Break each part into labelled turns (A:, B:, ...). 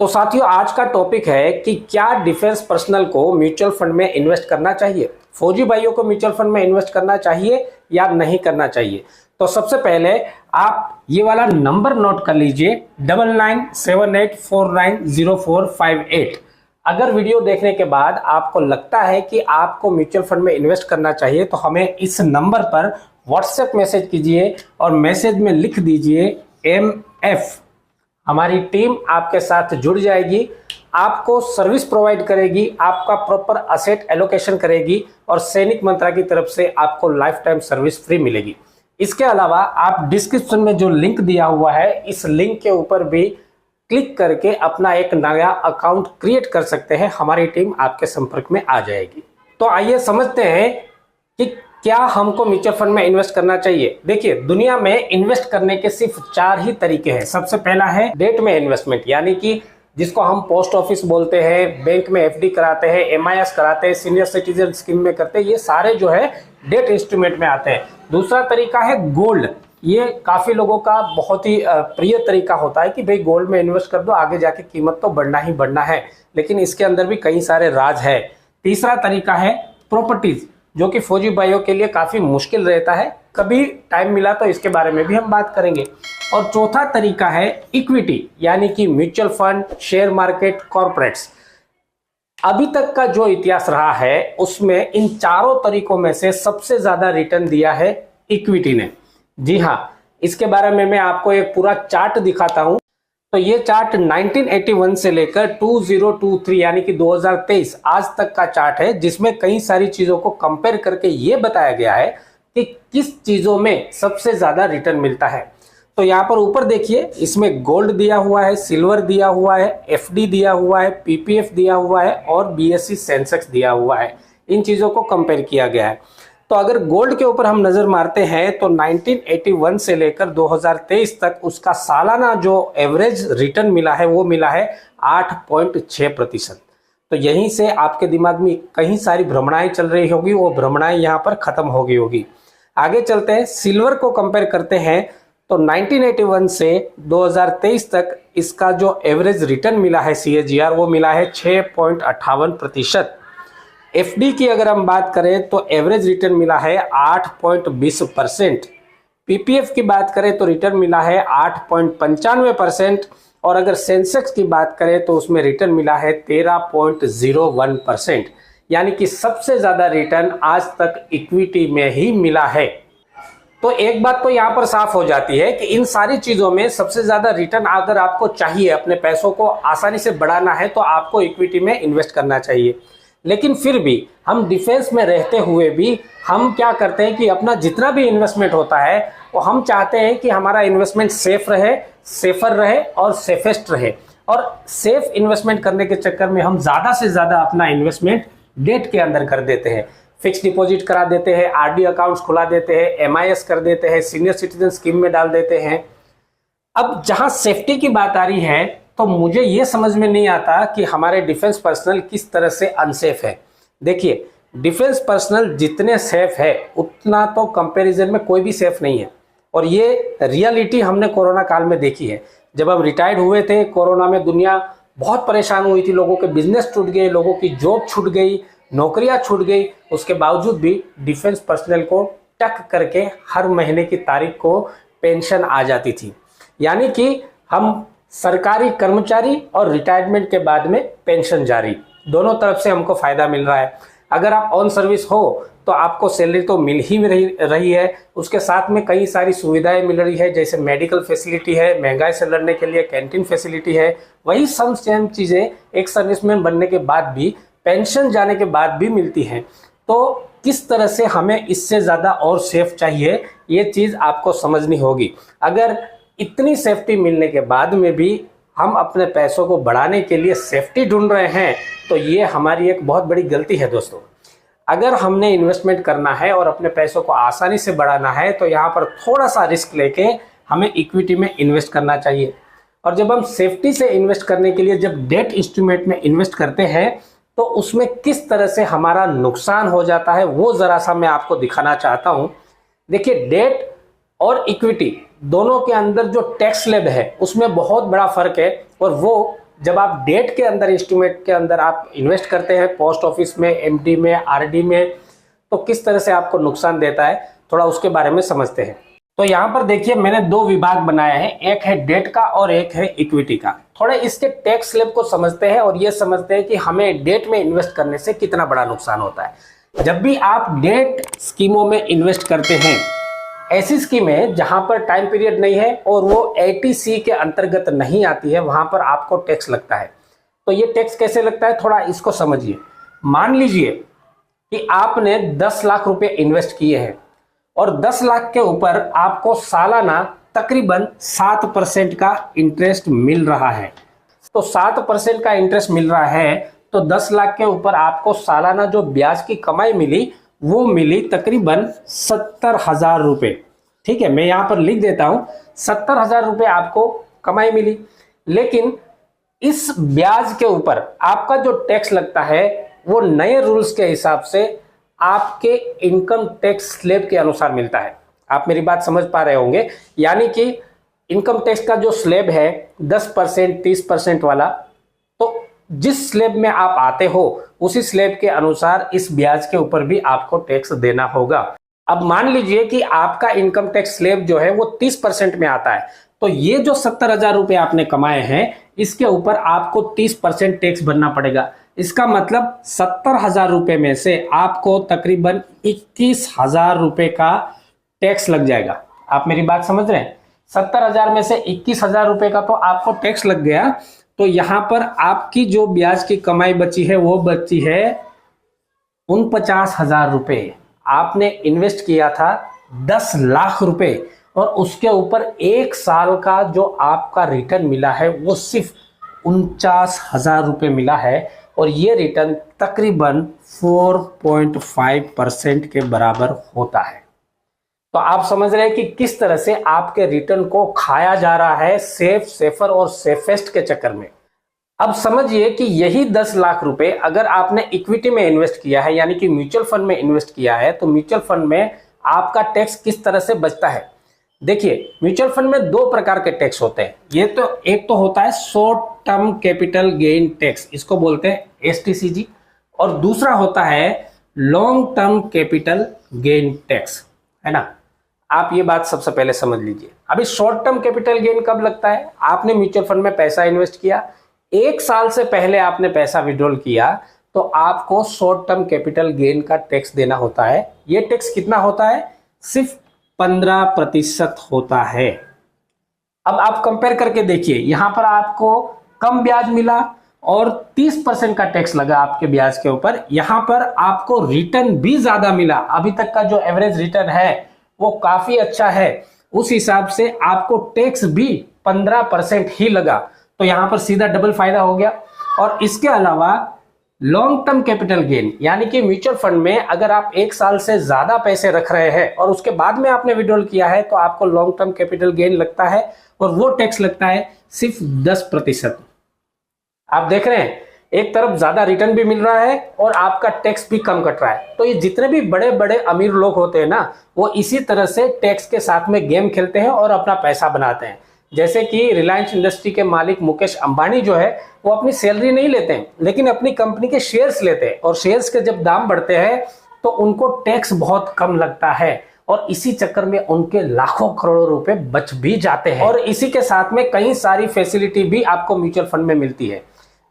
A: तो साथियों, आज का टॉपिक है कि क्या डिफेंस पर्सनल को म्यूचुअल फंड में इन्वेस्ट करना चाहिए। फौजी भाइयों को म्यूचुअल फंड में इन्वेस्ट करना चाहिए या नहीं करना चाहिए। तो सबसे पहले आप ये वाला नंबर नोट कर लीजिए, 9978490458। अगर वीडियो देखने के बाद आपको लगता है कि आपको म्यूचुअल फंड में इन्वेस्ट करना चाहिए तो हमें इस नंबर पर व्हाट्सएप मैसेज कीजिए और मैसेज में लिख दीजिए MF। हमारी टीम आपके साथ जुड़ जाएगी, आपको सर्विस प्रोवाइड करेगी, आपका प्रॉपर असेट एलोकेशन करेगी और सैनिक मंत्रा की तरफ से आपको लाइफ टाइम सर्विस फ्री मिलेगी। इसके अलावा आप डिस्क्रिप्शन में जो लिंक दिया हुआ है, इस लिंक के ऊपर भी क्लिक करके अपना एक नया अकाउंट क्रिएट कर सकते हैं। हमारी टीम आपके संपर्क में आ जाएगी। तो आइए समझते हैं कि क्या हमको म्यूचुअल फंड में इन्वेस्ट करना चाहिए। देखिए, दुनिया में इन्वेस्ट करने के सिर्फ 4 ही तरीके हैं। सबसे पहला है डेट में इन्वेस्टमेंट, यानी कि जिसको हम पोस्ट ऑफिस बोलते हैं, बैंक में FD कराते हैं, MIS कराते हैं, सीनियर सिटीजन स्कीम में करते हैं, ये सारे जो है डेट इंस्ट्रूमेंट में आते हैं। दूसरा तरीका है गोल्ड। ये काफी लोगों का बहुत ही प्रिय तरीका होता है कि भाई गोल्ड में इन्वेस्ट कर दो, आगे जाके कीमत तो बढ़ना ही बढ़ना है, लेकिन इसके अंदर भी कई सारे राज है। तीसरा तरीका है प्रॉपर्टीज, जो कि फौजी भाइयों के लिए काफी मुश्किल रहता है। कभी टाइम मिला तो इसके बारे में भी हम बात करेंगे। और चौथा तरीका है इक्विटी, यानी कि mutual fund, share market, corporates. अभी तक का जो इतिहास रहा है उसमें इन चारों तरीकों में से सबसे ज्यादा रिटर्न दिया है इक्विटी ने। जी हाँ, इसके बारे में मैं आपको एक पूरा चार्ट दिखाता हूं। तो ये चार्ट 1981 से लेकर 2023 यानी कि 2023 आज तक का चार्ट है, जिसमें कई सारी चीजों को कंपेयर करके ये बताया गया है कि किस चीजों में सबसे ज्यादा रिटर्न मिलता है। तो यहाँ पर ऊपर देखिए, इसमें गोल्ड दिया हुआ है, सिल्वर दिया हुआ है, FD दिया हुआ है, PPF दिया हुआ है और BSE सेंसेक्स दिया हुआ है। इन चीजों को कंपेयर किया गया है। तो अगर गोल्ड के ऊपर हम नजर मारते हैं तो 1981 से लेकर 2023 तक उसका सालाना जो एवरेज रिटर्न मिला है वो मिला है 8.6%। तो यहीं से आपके दिमाग में कई सारी भ्रमणाएं चल रही होगी, वो भ्रमणाएं यहाँ पर खत्म हो गई होगी। आगे चलते हैं, सिल्वर को कंपेयर करते हैं तो 1981 से 2023 तक इसका जो एवरेज रिटर्न मिला है CAGR वो मिला है 6.58%। FD की अगर हम बात करें तो एवरेज रिटर्न मिला है 8.20%। PPF की बात करें तो रिटर्न मिला है 8.95%। और अगर सेंसेक्स की बात करें तो उसमें रिटर्न मिला है 13.01%। यानी कि सबसे ज्यादा रिटर्न आज तक इक्विटी में ही मिला है। तो एक बात तो यहाँ पर साफ हो जाती है कि इन सारी चीजों में सबसे ज्यादा रिटर्न अगर आपको चाहिए, अपने पैसों को आसानी से बढ़ाना है, तो आपको इक्विटी में इन्वेस्ट करना चाहिए। लेकिन फिर भी हम डिफेंस में रहते हुए भी हम क्या करते हैं कि अपना जितना भी इन्वेस्टमेंट होता है वो हम चाहते हैं कि हमारा इन्वेस्टमेंट सेफ रहे, सेफर रहे और सेफेस्ट रहे। और सेफ इन्वेस्टमेंट करने के चक्कर में हम ज़्यादा से ज़्यादा अपना इन्वेस्टमेंट डेट के अंदर कर देते हैं, फिक्स डिपॉजिट करा देते हैं, RD अकाउंट्स खुला देते हैं, MIS कर देते हैं, सीनियर सिटीजन स्कीम में डाल देते हैं। अब जहां सेफ्टी की बात आ रही है तो मुझे ये समझ में नहीं आता कि हमारे डिफेंस पर्सनल किस तरह से अनसेफ है। देखिए, डिफेंस पर्सनल जितने सेफ है उतना तो कंपैरिजन में कोई भी सेफ नहीं है। और ये रियलिटी हमने कोरोना काल में देखी है। जब हम रिटायर्ड हुए थे कोरोना में, दुनिया बहुत परेशान हुई थी, लोगों के बिजनेस छूट गए, लोगों की जॉब छूट गई, नौकरियां छूट गई। उसके बावजूद भी डिफेंस पर्सनल को टक करके हर महीने की तारीख को पेंशन आ जाती थी। यानी कि हम सरकारी कर्मचारी और रिटायरमेंट के बाद में पेंशन जारी, दोनों तरफ से हमको फायदा मिल रहा है। अगर आप ऑन सर्विस हो तो आपको सैलरी तो मिल ही रही है, उसके साथ में कई सारी सुविधाएं मिल रही है, जैसे मेडिकल फैसिलिटी है, महंगाई से लड़ने के लिए कैंटीन फैसिलिटी है। वही सम सेम चीज़ें एक सर्विसमैन बनने के बाद भी, पेंशन जाने के बाद भी मिलती हैं। तो किस तरह से हमें इससे ज़्यादा और सेफ चाहिए, ये चीज़ आपको समझनी होगी। अगर इतनी सेफ्टी मिलने के बाद में भी हम अपने पैसों को बढ़ाने के लिए सेफ्टी ढूंढ रहे हैं तो ये हमारी एक बहुत बड़ी गलती है दोस्तों। अगर हमने इन्वेस्टमेंट करना है और अपने पैसों को आसानी से बढ़ाना है तो यहाँ पर थोड़ा सा रिस्क लेके हमें इक्विटी में इन्वेस्ट करना चाहिए। और जब हम सेफ्टी से इन्वेस्ट करने के लिए जब डेट इंस्ट्रूमेंट में इन्वेस्ट करते हैं तो उसमें किस तरह से हमारा नुकसान हो जाता है वो ज़रा सा मैं आपको दिखाना चाहता हूँ। देखिए, डेट और इक्विटी दोनों के अंदर जो टैक्स स्लैब है उसमें बहुत बड़ा फर्क है और वो जब आप डेट के अंदर, एस्टिमेट के अंदर आप इन्वेस्ट करते हैं पोस्ट ऑफिस में, एमडी में, आरडी में, तो किस तरह से आपको नुकसान देता है, थोड़ा उसके बारे में समझते हैं। तो यहाँ पर देखिए मैंने दो विभाग बनाया है, एक है डेट का और एक है इक्विटी का। थोड़े इसके टैक्स स्लैब को समझते हैं और ये समझते हैं कि हमें डेट में इन्वेस्ट करने से कितना बड़ा नुकसान होता है। जब भी आप डेट स्कीमों में इन्वेस्ट करते हैं, ऐसी स्कीमें जहां पर टाइम पीरियड नहीं है और वो 80C के अंतर्गत नहीं आती है, वहां पर आपको टैक्स लगता है। तो ये टैक्स कैसे लगता है, थोड़ा इसको समझिए। मान लीजिए कि आपने 10 लाख रुपए इन्वेस्ट किए हैं और 10 लाख के ऊपर आपको सालाना तकरीबन 7% का इंटरेस्ट मिल रहा है। तो 7% का इंटरेस्ट मिल रहा है, तो 10 लाख के ऊपर आपको सालाना जो ब्याज की कमाई मिली वो मिली तकरीबन 70,000 रुपए। ठीक है, मैं यहां पर लिख देता हूं, 70,000 रुपए आपको कमाई मिली। लेकिन इस ब्याज के ऊपर आपका जो टैक्स लगता है वो नए रूल्स के हिसाब से आपके इनकम टैक्स स्लैब के अनुसार मिलता है। आप मेरी बात समझ पा रहे होंगे, यानी कि इनकम टैक्स का जो स्लैब है 10%, 30% वाला, तो जिस स्लैब में आप आते हो उसी स्लैब के अनुसार इस ब्याज के ऊपर भी आपको टैक्स देना होगा। अब मान लीजिए कि आपका इनकम टैक्स स्लैब जो है वो 30% में आता है, तो ये जो 70,000 रुपए आपने कमाए हैं इसके ऊपर आपको 30% टैक्स भरना पड़ेगा। इसका मतलब 70,000 रुपए में से आपको तकरीबन 21,000 रुपए का टैक्स लग जाएगा। आप मेरी बात समझ रहे हैं, 70,000 में से 21,000 रुपए का तो आपको टैक्स लग गया। तो यहां पर आपकी जो ब्याज की कमाई बची है वो बची है 49,000 रुपए। आपने इन्वेस्ट किया था 10 लाख रुपए और उसके ऊपर एक साल का जो आपका रिटर्न मिला है वो सिर्फ 49,000 रुपए मिला है, और ये रिटर्न तकरीबन 4.5% के बराबर होता है। तो आप समझ रहे हैं कि किस तरह से आपके रिटर्न को खाया जा रहा है सेफ, सेफर और सेफेस्ट के चक्कर में। अब समझिए कि यही 10 लाख रुपए अगर आपने इक्विटी में इन्वेस्ट किया है, यानी कि म्यूचुअल फंड में इन्वेस्ट किया है, तो म्यूचुअल फंड में आपका टैक्स किस तरह से बचता है। देखिए, म्यूचुअल फंड में दो प्रकार के टैक्स होते हैं। ये तो एक तो होता है short term capital gain tax, इसको बोलते हैं STCG, और दूसरा होता है long term capital gain tax, है ना। आप ये बात सबसे पहले समझ लीजिए। अभी शॉर्ट टर्म कैपिटल गेन कब लगता है, आपने म्यूचुअल फंड में पैसा इन्वेस्ट किया, 1 साल से पहले आपने पैसा विड्रॉल किया, तो आपको शॉर्ट टर्म कैपिटल गेन का टैक्स देना होता है। ये टैक्स कितना होता है, सिर्फ 15% होता है। अब आप कंपेयर करके देखिए, यहां पर आपको कम ब्याज मिला और 30% का टैक्स लगा आपके ब्याज के ऊपर। यहां पर आपको रिटर्न भी ज्यादा मिला, अभी तक का जो एवरेज रिटर्न है वो काफी अच्छा है, उस हिसाब से आपको टैक्स भी 15% ही लगा। तो यहां पर सीधा डबल फायदा हो गया। और इसके अलावा लॉन्ग टर्म कैपिटल गेन, यानी कि म्यूचुअल फंड में अगर आप 1 साल से ज्यादा पैसे रख रहे हैं और उसके बाद में आपने विड्रॉल किया है, तो आपको लॉन्ग टर्म कैपिटल गेन लगता है और वो टैक्स लगता है सिर्फ 10%। आप देख रहे हैं, एक तरफ ज्यादा रिटर्न भी मिल रहा है और आपका टैक्स भी कम कट रहा है। तो ये जितने भी बड़े बड़े अमीर लोग होते हैं ना, वो इसी तरह से टैक्स के साथ में गेम खेलते हैं और अपना पैसा बनाते हैं। जैसे कि रिलायंस इंडस्ट्री के मालिक मुकेश अंबानी जो है, वो अपनी सैलरी नहीं लेते हैं, लेकिन अपनी कंपनी के शेयर्स लेते हैं, और शेयर्स के जब दाम बढ़ते हैं तो उनको टैक्स बहुत कम लगता है, और इसी चक्कर में उनके लाखों करोड़ों रुपए बच भी जाते हैं। और इसी के साथ में कई सारी फैसिलिटी भी आपको म्यूचुअल फंड में मिलती है।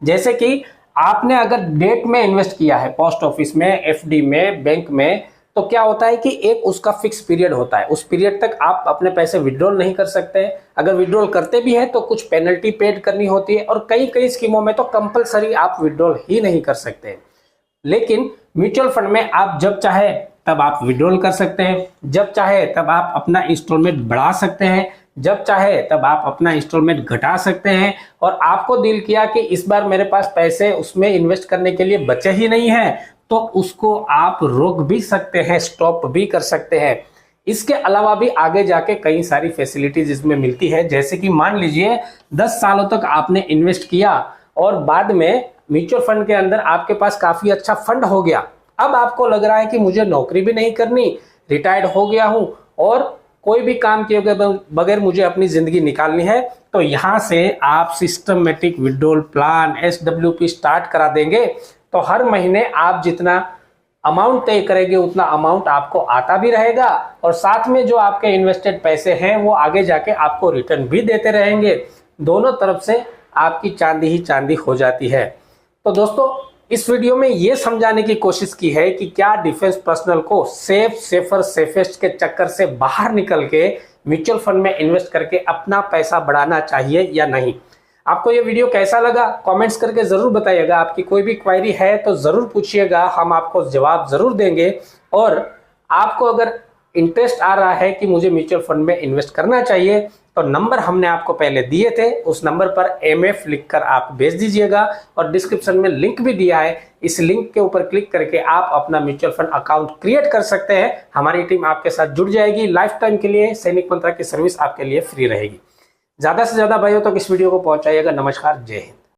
A: जैसे कि आपने अगर डेट में इन्वेस्ट किया है, पोस्ट ऑफिस में, FD में, बैंक में, तो क्या होता है कि एक उसका फिक्स पीरियड होता है, उस पीरियड तक आप अपने पैसे विड्रॉल नहीं कर सकते। अगर विड्रॉल करते भी हैं तो कुछ पेनल्टी पेड करनी होती है, और कई कई स्कीमों में तो कंपलसरी आप विड्रॉल ही नहीं कर सकते। लेकिन म्यूचुअल फंड में आप जब चाहे तब आप विड्रॉल कर सकते हैं, जब चाहे तब आप अपना इंस्टॉलमेंट बढ़ा सकते हैं, जब चाहे तब आप अपना इंस्टॉलमेंट घटा सकते हैं। और आपको दिल किया कि इस बार मेरे पास पैसे उसमें इन्वेस्ट करने के लिए बचे ही नहीं है, तो उसको आप रोक भी सकते हैं, स्टॉप भी कर सकते हैं। इसके अलावा भी आगे जाके कई सारी फैसिलिटीज इसमें मिलती है। जैसे कि मान लीजिए 10 सालों तक आपने इन्वेस्ट किया और बाद में म्यूचुअल फंड के अंदर आपके पास काफी अच्छा फंड हो गया, अब आपको लग रहा है कि मुझे नौकरी भी नहीं करनी, रिटायर्ड हो गया हूं और कोई भी काम किए बगैर मुझे अपनी जिंदगी निकालनी है, तो यहाँ से आप systematic withdrawal plan SWP start करा देंगे तो हर महीने आप जितना अमाउंट तय करेंगे उतना अमाउंट आपको आता भी रहेगा और साथ में जो आपके इन्वेस्टेड पैसे हैं वो आगे जाके आपको रिटर्न भी देते रहेंगे। दोनों तरफ से आपकी चांदी ही चांदी हो जाती है। तो दोस्तों, इस वीडियो में ये समझाने की कोशिश की है कि क्या डिफेंस पर्सनल को सेफेस्ट के चक्कर से बाहर निकल के म्यूचुअल फंड में इन्वेस्ट करके अपना पैसा बढ़ाना चाहिए या नहीं। आपको ये वीडियो कैसा लगा कमेंट्स करके जरूर बताइएगा। आपकी कोई भी क्वेरी है तो जरूर पूछिएगा, हम आपको जवाब जरूर देंगे। और आपको अगर इंटरेस्ट आ रहा है कि मुझे म्यूचुअल फंड में इन्वेस्ट करना चाहिए तो नंबर हमने आपको पहले दिए थे, उस नंबर पर MF लिखकर आप भेज दीजिएगा और डिस्क्रिप्शन में लिंक भी दिया है, इस लिंक के ऊपर क्लिक करके आप अपना म्यूचुअल फंड अकाउंट क्रिएट कर सकते हैं। हमारी टीम आपके साथ जुड़ जाएगी लाइफ टाइम के लिए। सैनिक मंत्रा की सर्विस आपके लिए फ्री रहेगी। ज्यादा से ज्यादा भाइयों तक इस वीडियो को पहुंचाइएगा। नमस्कार, जय हिंद।